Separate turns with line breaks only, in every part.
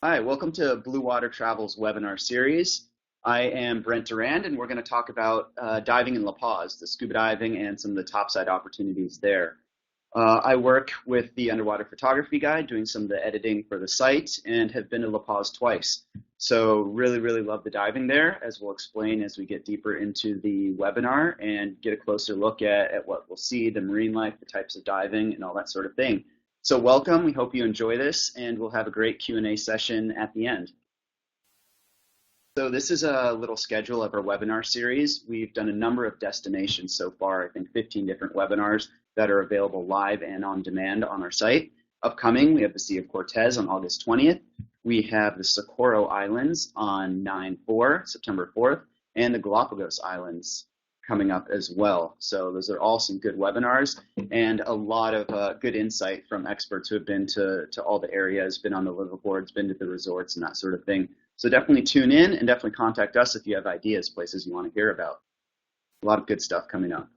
Hi, welcome to Blue Water Travel's webinar series. I am Brent Durand, and we're going to talk about diving in La Paz, the scuba diving and some of the topside opportunities there. I work with the Underwater Photography Guide, doing some of the editing for the site, and have been to La Paz twice. So really love the diving there, as we'll explain as we get deeper into the webinar and get a closer look at what we'll see, the marine life, the types of diving, and all that sort of thing. So welcome, we hope you enjoy this, and we'll have a great Q&A session at the end. So this is a little schedule of our webinar series. We've done a number of destinations so far, I think 15 different webinars that are available live and on demand on our site. Upcoming, we have the Sea of Cortez on August 20th. We have the Socorro Islands on September 4th, and the Galapagos Islands coming up as well. So those are all some good webinars and a lot of good insight from experts who have been to all the areas, been on the liveaboards, been to the resorts and that sort of thing. So definitely tune in and definitely contact us if you have ideas, places you want to hear about. A lot of good stuff coming up.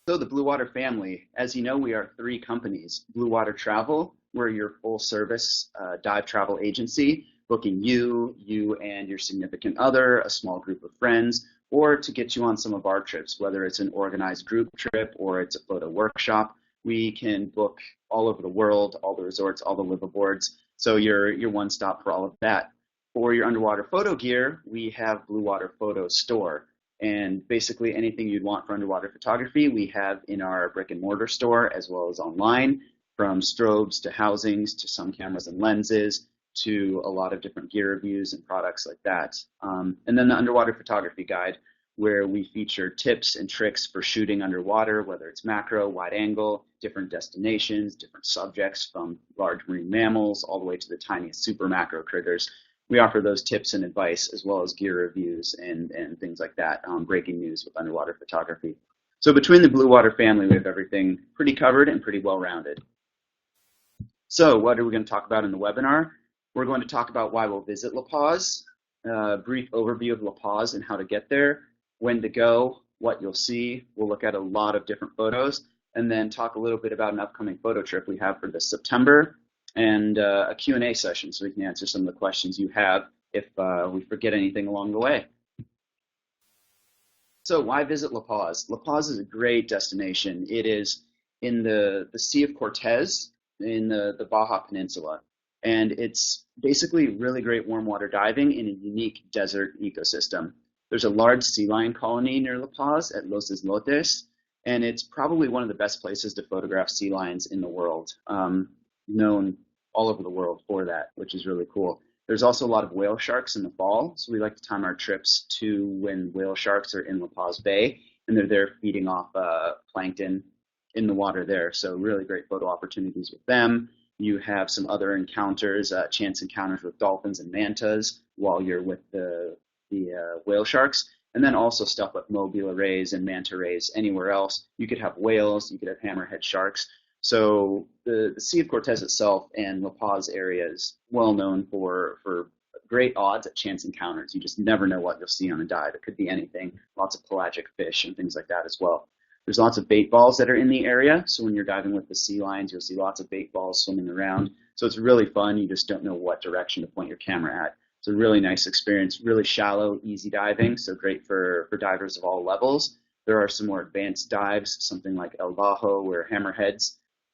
So the Blue Water family, as you know, we are 3 companies. Blue Water Travel, we're your full service dive travel agency, booking you and your significant other, a small group of friends, or to get you on some of our trips, whether it's an organized group trip or it's a photo workshop. We can book all over the world, all the resorts, all the liveaboards. So you're one stop for all of that. For your underwater photo gear, we have Blue Water Photo Store. And basically anything you'd want for underwater photography, we have in our brick and mortar store as well as online, from strobes to housings to some cameras and lenses to a lot of different gear reviews and products like that. And then the Underwater Photography Guide, where we feature tips and tricks for shooting underwater, whether it's macro, wide angle, different destinations, different subjects from large marine mammals all the way to the tiniest super macro critters. We offer those tips and advice as well as gear reviews and things like that, breaking news with underwater photography. So between the Blue Water family, we have everything pretty covered and pretty well-rounded. So what are we going to talk about in the webinar? We're going to talk about why we'll visit La Paz, a brief overview of La Paz and how to get there, when to go, what you'll see. We'll look at a lot of different photos and then talk a little bit about an upcoming photo trip we have for this September and a Q&A session so we can answer some of the questions you have if we forget anything along the way. So why visit La Paz? La Paz is a great destination. It is in the Sea of Cortez in the Baja Peninsula. And it's basically really great warm water diving in a unique desert ecosystem. There's a large sea lion colony near La Paz at Los Islotes, and it's probably one of the best places to photograph sea lions in the world, known all over the world for that, which is really cool. There's also a lot of whale sharks in the fall, so we like to time our trips to when whale sharks are in La Paz Bay, and they're there feeding off plankton in the water there, so really great photo opportunities with them. You have some other encounters, chance encounters with dolphins and mantas while you're with the whale sharks, and then also stuff like mobula rays and manta rays anywhere else. You could have whales, you could have hammerhead sharks. So the Sea of Cortez itself and La Paz area is well known for great odds at chance encounters. You just never know what you'll see on a dive. It could be anything, lots of pelagic fish and things like that as well. There's lots of bait balls that are in the area, so when you're diving with the sea lions, you'll see lots of bait balls swimming around. So it's really fun. You just don't know what direction to point your camera at. It's a really nice experience, really shallow, easy diving, so great for divers of all levels. There are some more advanced dives, something like El Bajo, where hammerheads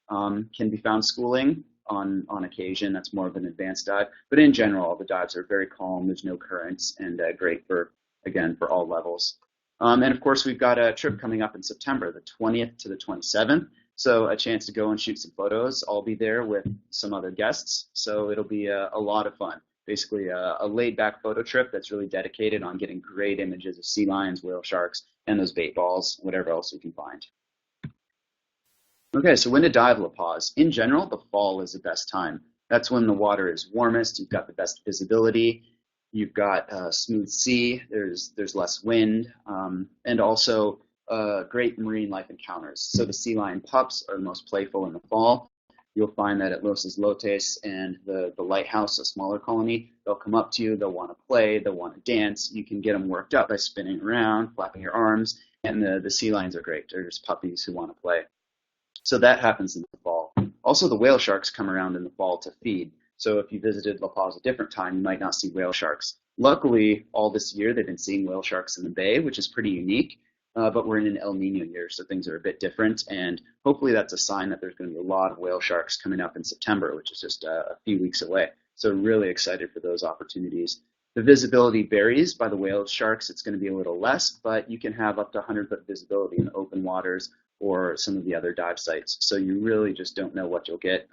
can be found schooling on occasion. That's more of an advanced dive. But in general, the dives are very calm. There's no currents, and great for, again, for all levels. And of course, we've got a trip coming up in September, the 20th to the 27th. So a chance to go and shoot some photos. I'll be there with some other guests. So it'll be a lot of fun. Basically a laid-back photo trip that's really dedicated on getting great images of sea lions, whale sharks, and those bait balls, whatever else we can find. Okay, so when to dive La Paz? In general, the fall is the best time. That's when the water is warmest. You've got the best visibility. You've got a smooth sea, there's less wind, and also great marine life encounters. So the sea lion pups are the most playful in the fall. You'll find that at Los Islotes and the lighthouse, a smaller colony, they'll come up to you, they'll want to play, they'll want to dance. You can get them worked up by spinning around, flapping your arms, and the sea lions are great. They're just puppies who want to play. So that happens in the fall. Also, the whale sharks come around in the fall to feed. So if you visited La Paz a different time, you might not see whale sharks. Luckily, all this year they've been seeing whale sharks in the bay, which is pretty unique. But we're in an El Nino year, so things are a bit different. And hopefully that's a sign that there's going to be a lot of whale sharks coming up in September, which is just a few weeks away. So really excited for those opportunities. The visibility varies by the whale sharks. It's going to be a little less, but you can have up to 100-foot visibility in open waters or some of the other dive sites. So you really just don't know what you'll get.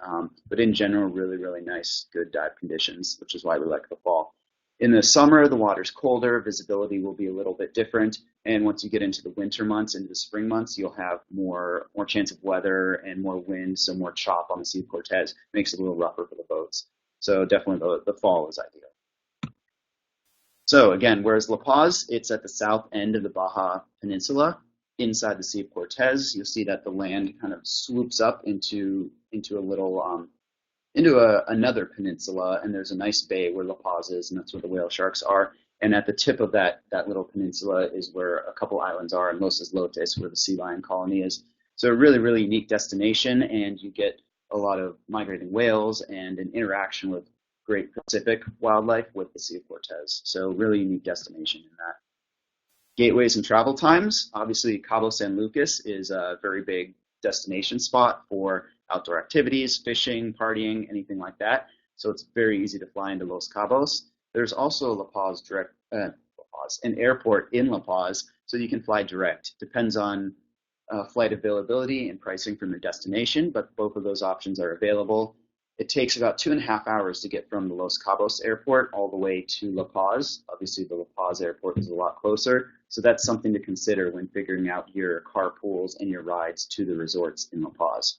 But in general, really, really nice, good dive conditions, which is why we like the fall. In the summer, the water's colder, visibility will be a little bit different, and once you get into the winter months, into the spring months, you'll have more chance of weather and more wind, so more chop on the Sea of Cortez. Makes it a little rougher for the boats. So definitely the fall is ideal. So again, whereas La Paz, it's at the south end of the Baja Peninsula, inside the Sea of Cortez. You'll see that the land kind of swoops up into a little another peninsula, and there's a nice bay where La Paz is, and that's where the whale sharks are. And at the tip of that little peninsula is where a couple islands are, and Los Islotes, where the sea lion colony is. So a really, really unique destination, and you get a lot of migrating whales and an interaction with great Pacific wildlife with the Sea of Cortez. So really unique destination in that. Gateways and travel times. Obviously, Cabo San Lucas is a very big destination spot for outdoor activities, fishing, partying, anything like that. So it's very easy to fly into Los Cabos. There's also an airport in La Paz, so you can fly direct. Depends on flight availability and pricing from your destination, but both of those options are available. It takes about 2.5 hours to get from the Los Cabos airport all the way to La Paz. Obviously, the La Paz airport is a lot closer, so that's something to consider when figuring out your carpools and your rides to the resorts in La Paz.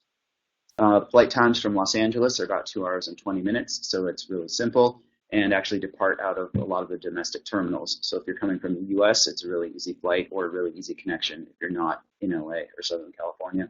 Flight times from Los Angeles are about 2 hours and 20 minutes, so it's really simple, and actually depart out of a lot of the domestic terminals. So if you're coming from the US, it's a really easy flight or a really easy connection if you're not in LA or Southern California.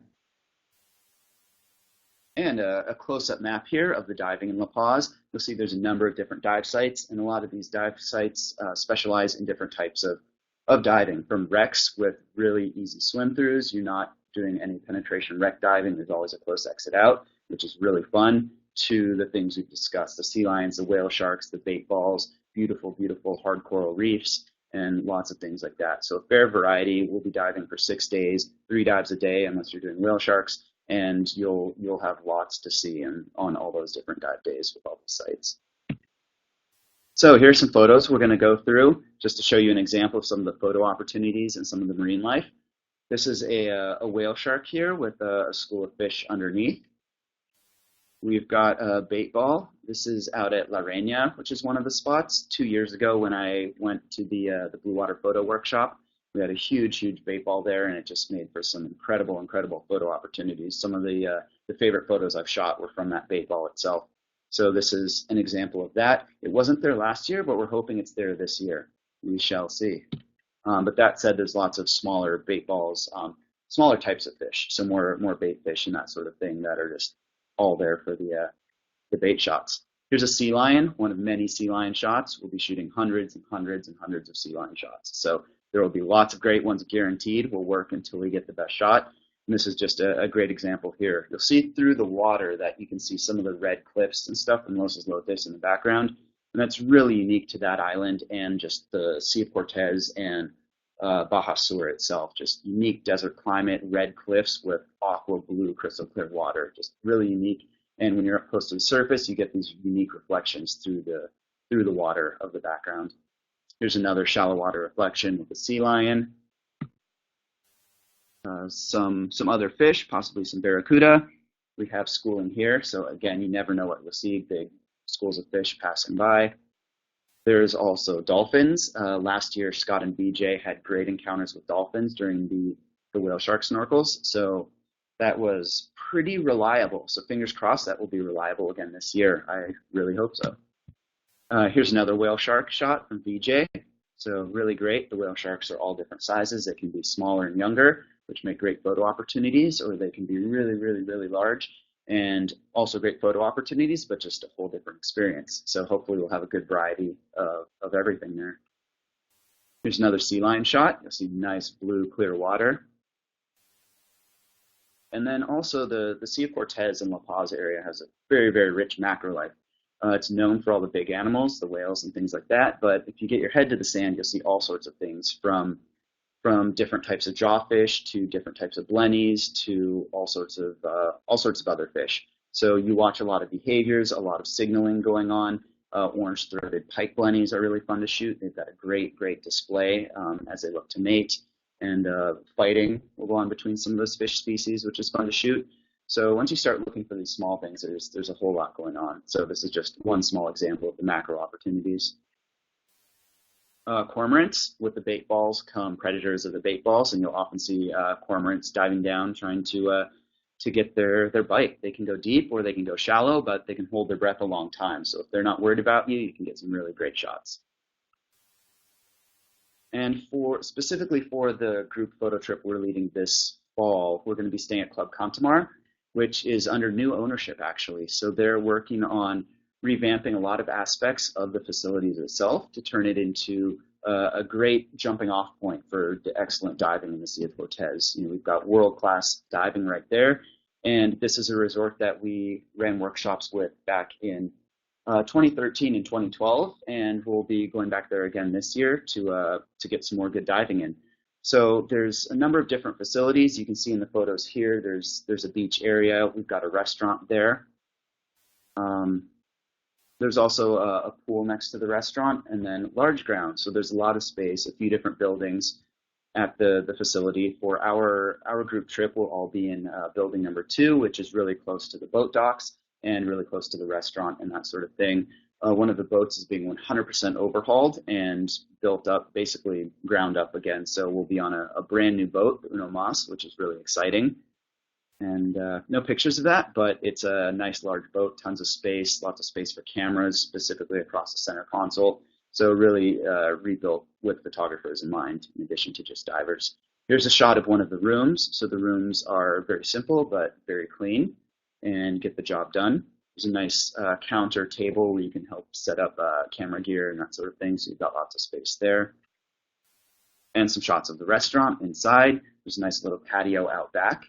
And a close-up map here of the diving in La Paz. You'll see there's a number of different dive sites, and a lot of these dive sites specialize in different types of diving, from wrecks with really easy swim-throughs. You're not doing any penetration wreck diving. There's always a close exit out, which is really fun, to the things we've discussed, the sea lions, the whale sharks, the bait balls, beautiful, beautiful hard coral reefs, and lots of things like that. So a fair variety. We'll be diving for 6 days, 3 dives a day, unless you're doing whale sharks, and you'll have lots to see on all those different dive days with all the sites. So here's some photos we're going to go through just to show you an example of some of the photo opportunities and some of the marine life. This is a whale shark here with a school of fish underneath. We've got a bait ball. This is out at La Reina, which is one of the spots. 2 years ago when I went to the Blue Water Photo Workshop, we had a huge, huge bait ball there, and it just made for some incredible, incredible photo opportunities. Some of the favorite photos I've shot were from that bait ball itself. So this is an example of that. It wasn't there last year, but we're hoping it's there this year. We shall see. But that said, there's lots of smaller bait balls, smaller types of fish, so more bait fish and that sort of thing that are just all there for the bait shots. Here's a sea lion, one of many sea lion shots. We'll be shooting hundreds and hundreds and hundreds of sea lion shots. So there will be lots of great ones guaranteed. We'll work until we get the best shot. And this is just a great example here. You'll see through the water that you can see some of the red cliffs and stuff from Los Islotes in the background. And that's really unique to that island and just the Sea of Cortez and Baja Sur itself. Just unique desert climate, red cliffs with aqua blue crystal clear water. Just really unique. And when you're up close to the surface, you get these unique reflections through the water of the background. Here's another shallow water reflection with the sea lion. Some other fish, possibly some barracuda. We have schooling here, so again, you never know what you'll see. Big schools of fish passing by. There's also dolphins. Last year, Scott and BJ had great encounters with dolphins during the whale shark snorkels, so that was pretty reliable. So fingers crossed that will be reliable again this year. I really hope so. Here's another whale shark shot from BJ. So really great. The whale sharks are all different sizes. They can be smaller and younger, which make great photo opportunities, or they can be really, really, really large and also great photo opportunities, but just a whole different experience. So hopefully we'll have a good variety of everything there. Here's another sea lion shot. You'll see nice blue, clear water. And then also the Sea of Cortez and La Paz area has a very, very rich macro life. It's known for all the big animals, the whales and things like that. But if you get your head to the sand, you'll see all sorts of things from different types of jawfish to different types of blennies to all sorts of other fish. So you watch a lot of behaviors, a lot of signaling going on. Orange-throated pike blennies are really fun to shoot. They've got a great display as they look to mate. And fighting will go on between some of those fish species, which is fun to shoot. So once you start looking for these small things, there's a whole lot going on. So this is just one small example of the macro opportunities. Cormorants, with the bait balls come predators of the bait balls, and you'll often see cormorants diving down trying to get their bite. They can go deep or they can go shallow, but they can hold their breath a long time. So if they're not worried about you, you can get some really great shots. And specifically for the group photo trip we're leading this fall, we're going to be staying at Club Contamar, which is under new ownership, actually. So they're working on revamping a lot of aspects of the facilities itself to turn it into a great jumping off point for the excellent diving in the Sea of Cortez. We've got world-class diving right there, and this is a resort that we ran workshops with back in 2013 and 2012, and we'll be going back there again this year to get some more good diving in. So there's a number of different facilities. You can see in the photos here, there's a beach area. We've got a restaurant there. There's also a pool next to the restaurant, and then large ground. So there's a lot of space, a few different buildings at the facility. For our group trip, we'll all be in building number 2, which is really close to the boat docks and really close to the restaurant and that sort of thing. One of the boats is being 100% overhauled and built up, basically ground up again. So we'll be on a brand new boat, the Uno Mas, which is really exciting. And no pictures of that, but it's a nice large boat, tons of space, lots of space for cameras, specifically across the center console. So really rebuilt with photographers in mind, in addition to just divers. Here's a shot of one of the rooms. So the rooms are very simple, but very clean and get the job done. There's a nice counter table where you can help set up camera gear and that sort of thing. So you've got lots of space there. And some shots of the restaurant inside. There's a nice little patio out back.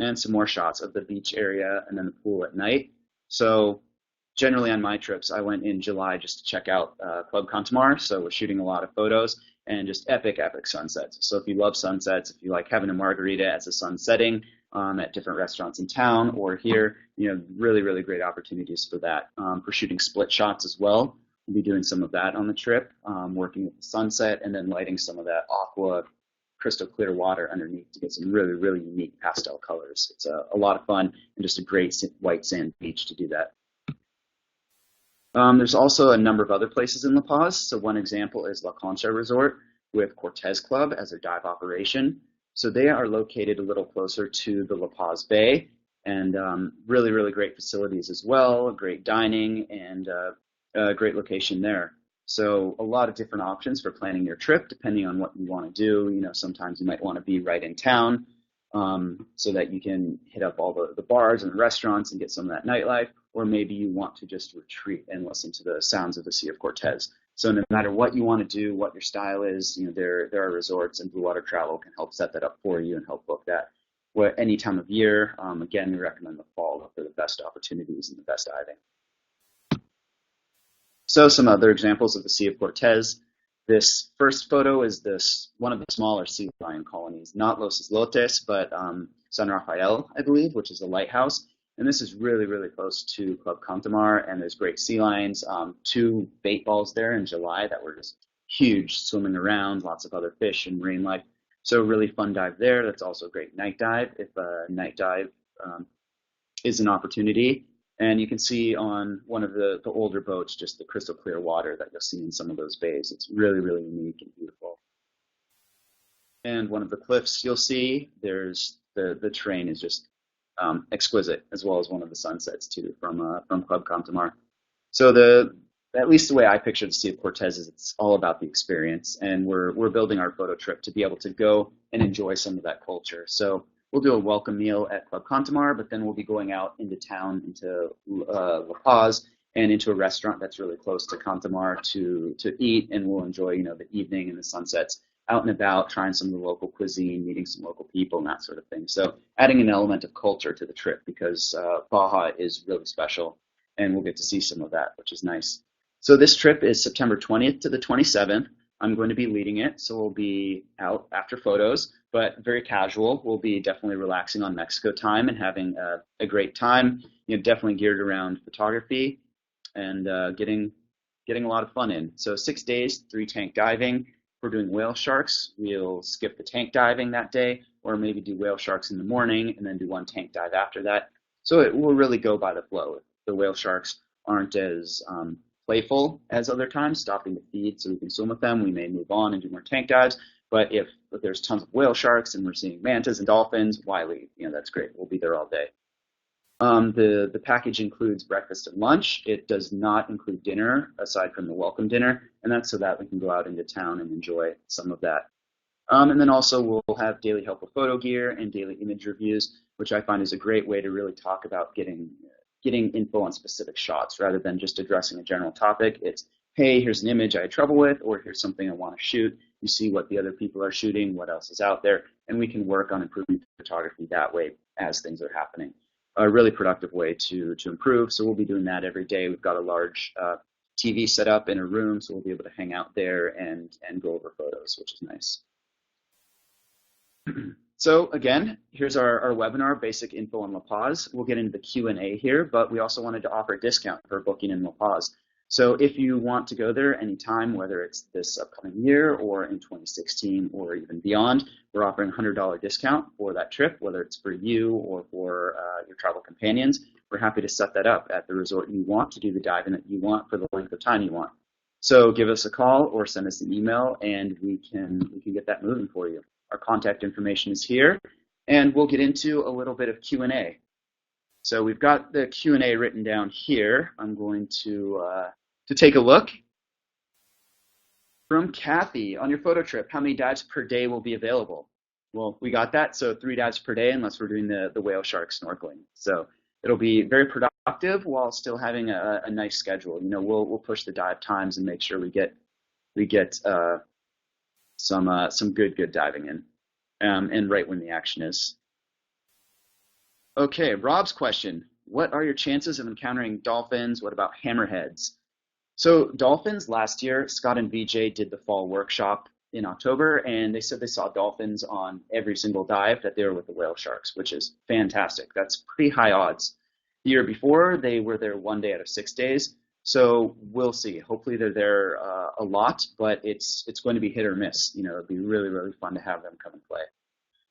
And some more shots of the beach area and then the pool at night. So generally on my trips, I went in July just to check out Club Contamar. So we're shooting a lot of photos and just epic sunsets. So if you love sunsets, if you like having a margarita as the sun's setting at different restaurants in town or here, really great opportunities for that. For shooting split shots as well. We'll be doing some of that on the trip, working with the sunset and then lighting some of that aqua crystal clear water underneath to get some really unique pastel colors. It's a lot of fun and just a great white sand beach to do that. There's also a number of other places in La Paz. So one example is La Concha Resort with Cortez Club as their dive operation. So they are located a little closer to the La Paz Bay and really great facilities as well, great dining and a great location there. So a lot of different options for planning your trip, depending on what you want to do. Sometimes you might want to be right in town so that you can hit up all the bars and the restaurants and get some of that nightlife, or maybe you want to just retreat and listen to the sounds of the Sea of Cortez. So no matter what you want to do, what your style is, there are resorts, and Blue Water Travel can help set that up for you and help book that any time of year. Again, we recommend the fall for the best opportunities and the best diving. So some other examples of the Sea of Cortez. This first photo is one of the smaller sea lion colonies, not Los Islotes, but San Rafael, I believe, which is a lighthouse. And this is really close to Club Contamar, and there's great sea lions. 2 bait balls there in July that were just huge, swimming around, lots of other fish and marine life. So really fun dive there. That's also a great night dive if a night dive is an opportunity. And you can see on one of the older boats just the crystal clear water that you'll see in some of those bays. It's really unique and beautiful. And one of the cliffs you'll see, there's the terrain is just exquisite, as well as one of the sunsets too from Club Contamar. So at least the way I picture the Sea of Cortez is it's all about the experience, and we're building our photo trip to be able to go and enjoy some of that culture. So we'll do a welcome meal at Club Contamar, but then we'll be going out into town, into La Paz, and into a restaurant that's really close to Contamar to eat, and we'll enjoy, the evening and the sunsets out and about, trying some of the local cuisine, meeting some local people, and that sort of thing. So adding an element of culture to the trip, because Baja is really special, and we'll get to see some of that, which is nice. So this trip is September 20th to the 27th. I'm going to be leading it, so we'll be out after photos, but very casual. We'll be definitely relaxing on Mexico time and having a great time. Definitely geared around photography and getting a lot of fun in. So 6 days, 3 tank diving. If we're doing whale sharks, we'll skip the tank diving that day, or maybe do whale sharks in the morning and then do 1 tank dive after that. So it will really go by the flow. If the whale sharks aren't as playful as other times, stopping to feed so we can swim with them, we may move on and do more tank dives. But if there's tons of whale sharks and we're seeing mantas and dolphins, why leave? That's great. We'll be there all day. The package includes breakfast and lunch. It does not include dinner, aside from the welcome dinner, and that's so that we can go out into town and enjoy some of that. And then also we'll have daily help with photo gear and daily image reviews, which I find is a great way to really talk about getting info on specific shots rather than just addressing a general topic. It's, hey, here's an image I had trouble with, or here's something I want to shoot. You see what the other people are shooting, what else is out there, and we can work on improving photography that way as things are happening. A really productive way to improve, so we'll be doing that every day. We've got a large TV set up in a room, so we'll be able to hang out there and go over photos, which is nice. So again, here's our webinar, basic info on La Paz. We'll get into the Q&A here, but we also wanted to offer a discount for booking in La Paz. So if you want to go there anytime, whether it's this upcoming year or in 2016 or even beyond, we're offering a $100 discount for that trip, whether it's for you or for your travel companions. We're happy to set that up at the resort you want to do the diving that you want for the length of time you want. So give us a call or send us an email and we can get that moving for you. Our contact information is here, and we'll get into a little bit of Q&A. So we've got the Q&A written down here. I'm going to take a look. From Kathy, on your photo trip, how many dives per day will be available? Well, we got that, so 3 dives per day unless we're doing the whale shark snorkeling. So it'll be very productive while still having a nice schedule. We'll push the dive times and make sure we get some good diving in, and right when the action is. Okay, Rob's question. What are your chances of encountering dolphins? What about hammerheads? So dolphins last year, Scott and VJ did the fall workshop in October, and they said they saw dolphins on every single dive that they were with the whale sharks, which is fantastic. That's pretty high odds. The year before, they were there 1 day out of 6 days. So we'll see. Hopefully they're there a lot, but it's going to be hit or miss. It'd be really, really fun to have them come and play.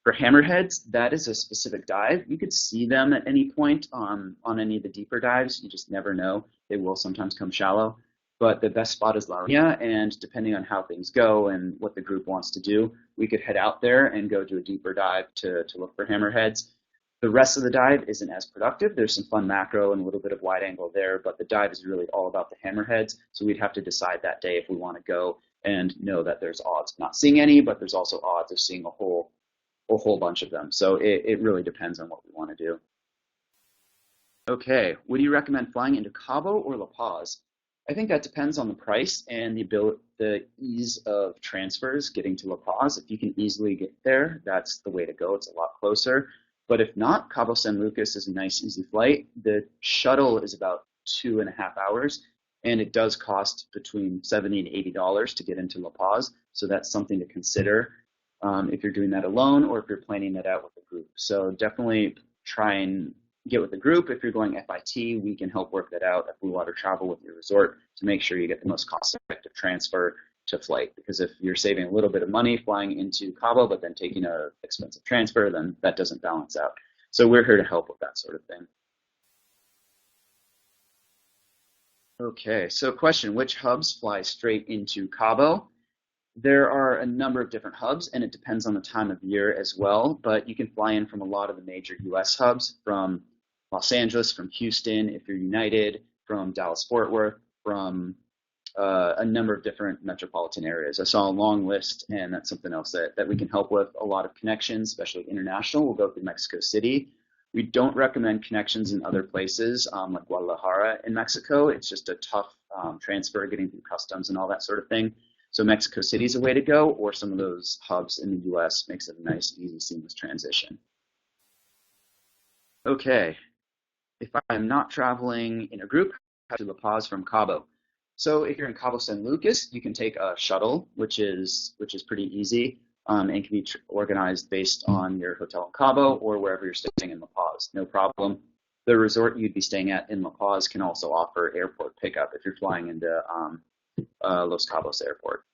For hammerheads, that is a specific dive. You could see them at any point on any of the deeper dives. You just never know. They will sometimes come shallow. But the best spot is La Rina, and depending on how things go and what the group wants to do, we could head out there and go do a deeper dive to look for hammerheads. The rest of the dive isn't as productive. There's some fun macro and a little bit of wide angle there, but the dive is really all about the hammerheads, so we'd have to decide that day if we want to go and know that there's odds of not seeing any, but there's also odds of seeing a whole bunch of them. So it really depends on what we want to do. Okay, would you recommend flying into Cabo or La Paz? I think that depends on the price and the ease of transfers getting to La Paz. If you can easily get there, that's the way to go. It's a lot closer. But if not, Cabo San Lucas is a nice, easy flight. The shuttle is about 2.5 hours, and it does cost between $70 and $80 to get into La Paz. So that's something to consider if you're doing that alone or if you're planning that out with a group. So definitely try and get with a group. If you're going FIT, we can help work that out at Blue Water Travel with your resort to make sure you get the most cost-effective transfer to flight. Because if you're saving a little bit of money flying into Cabo but then taking an expensive transfer, then that doesn't balance out. So we're here to help with that sort of thing. Okay, so question, which hubs fly straight into Cabo? There are a number of different hubs, and it depends on the time of year as well, but you can fly in from a lot of the major US hubs, from Los Angeles, from Houston, if you're United, from Dallas-Fort Worth, from a number of different metropolitan areas. I saw a long list, and that's something else that we can help with. A lot of connections, especially international. We'll go through Mexico City. We don't recommend connections in other places like Guadalajara in Mexico. It's just a tough transfer getting through customs and all that sort of thing. So Mexico City is a way to go, or some of those hubs in the US makes it a nice, easy, seamless transition. Okay, if I'm not traveling in a group, I to La Paz from Cabo. So if you're in Cabo San Lucas, you can take a shuttle, which is pretty easy, and can be organized based on your hotel in Cabo or wherever you're staying in La Paz. No problem. The resort you'd be staying at in La Paz can also offer airport pickup if you're flying into Los Cabos Airport.